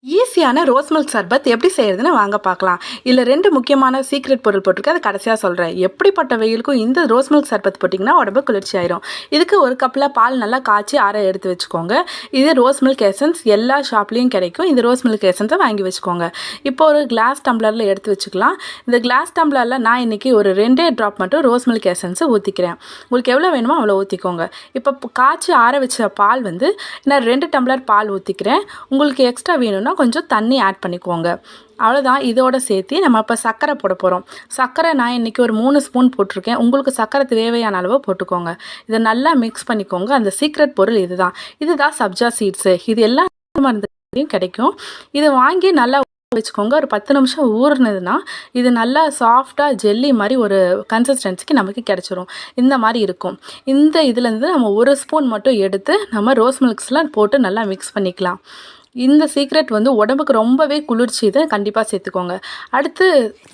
ஈஸியான rose milk சர்பத் எப்படி செய்யறதுன்னு வாங்க பார்க்கலாம். இதில் 2 முக்கியமான சீக்ரெட் பொருள் போட்டிருக்கு. அதை கடைசியாக சொல்கிறேன். எப்படிப்பட்ட வெயிலுக்கும் இந்த ரோஸ் மில்க் சர்பத் போட்டிங்கன்னா உடம்பு குளிர்ச்சி ஆயிரும். இதுக்கு ஒரு கப்பில் பால் நல்லா காய்ச்சி ஆற எடுத்து வச்சுக்கோங்க. இது ரோஸ் மில்க் எசன்ஸ் எல்லா ஷாப்லேயும் கிடைக்கும். இந்த ரோஸ் மில்க் எசன்ஸை வாங்கி வச்சுக்கோங்க. இப்போ ஒரு கிளாஸ் டம்ளரில் எடுத்து வச்சுக்கலாம். இந்த கிளாஸ் டம்ளரில் நான் இன்றைக்கி ஒரு 2 ட்ராப் மட்டும் ரோஸ் மில்க் எசன்ஸை ஊற்றிக்கிறேன். உங்களுக்கு எவ்வளோ வேணுமோ அவ்வளோ ஊற்றிக்கோங்க. இப்போ காய்ச்சி ஆற வச்ச பால் வந்து நான் 2 டம்ளர் பால் ஊற்றிக்கிறேன். உங்களுக்கு எக்ஸ்ட்ரா வேணும்னா கொஞ்சம் தண்ணி ஆட் பண்ணிக்கோங்க. அவ்வளோதான். இதோட சேர்த்து நம்ம இப்போ சர்க்கரை போட போகிறோம். சர்க்கரை நான் இன்றைக்கி ஒரு 3 ஸ்பூன் போட்டிருக்கேன். உங்களுக்கு சர்க்கரை தேவையான அளவு போட்டுக்கோங்க. இதை நல்லா மிக்ஸ் பண்ணிக்கோங்க. அந்த சீக்ரெட் பொருள் இதுதான் சப்ஜா சீட்ஸு. இது எல்லா மருந்துலையும் கிடைக்கும். இதை வாங்கி நல்லா வச்சுக்கோங்க. ஒரு 10 நிமிஷம் ஊறுனதுன்னா இது நல்லா சாஃப்டாக ஜெல்லி மாதிரி ஒரு கன்சிஸ்டன்சிக்கு நமக்கு கிடச்சிரும். இந்த மாதிரி இருக்கும். இந்த இதுலேருந்து நம்ம 1 ஸ்பூன் மட்டும் எடுத்து நம்ம ரோஸ் மில்க்ஸ்லாம் போட்டு நல்லா மிக்ஸ் பண்ணிக்கலாம். இந்த சீக்ரெட் வந்து உடம்புக்கு ரொம்பவே குளிர்ச்சி. இதை கண்டிப்பாக சேர்த்துக்கோங்க. அடுத்து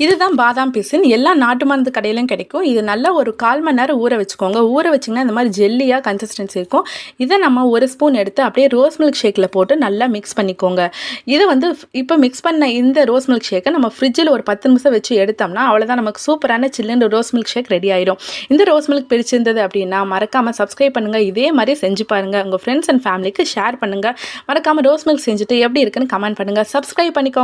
இதுதான் பாதாம் பிசின். எல்லா நாட்டு மருந்து கடையிலும் கிடைக்கும். இது நல்லா ஒரு 1/4 மணி நேரம் ஊற வச்சுக்கோங்க. ஊற வச்சிங்கன்னா இந்த மாதிரி ஜெல்லியாக கன்சிஸ்டன்சி இருக்கும். இதை நம்ம 1 ஸ்பூன் எடுத்து அப்படியே ரோஸ் மில்க் ஷேக்கில் போட்டு நல்லா மிக்ஸ் பண்ணிக்கோங்க. இது வந்து இப்போ மிக்ஸ் பண்ண இந்த ரோஸ் மில்க் ஷேக்கை நம்ம ஃப்ரிட்ஜில் ஒரு 10 நிமிஷம் வச்சு எடுத்தோம்னா அவ்வளோதான், நமக்கு சூப்பரான சில்லுன்னு ரோஸ் மில்க் ஷேக் ரெடி ஆயிடும். இந்த ரோஸ் மில்க் பிடிச்சிருந்தது அப்படின்னா மறக்காமல் சப்ஸ்கிரைப் பண்ணுங்கள். இதே மாதிரி செஞ்சு பாருங்கள். உங்கள் ஃப்ரெண்ட்ஸ் அண்ட் ஃபேமிலிக்கு ஷேர் பண்ணுங்கள். மறக்காமல் ரோஸ் மில்க் செஞ்சுட்டு எப்படி இருக்குன்னு கமெண்ட் பண்ணுங்கள். சப்ஸ்கிரைப் பண்ணிக்கோங்க.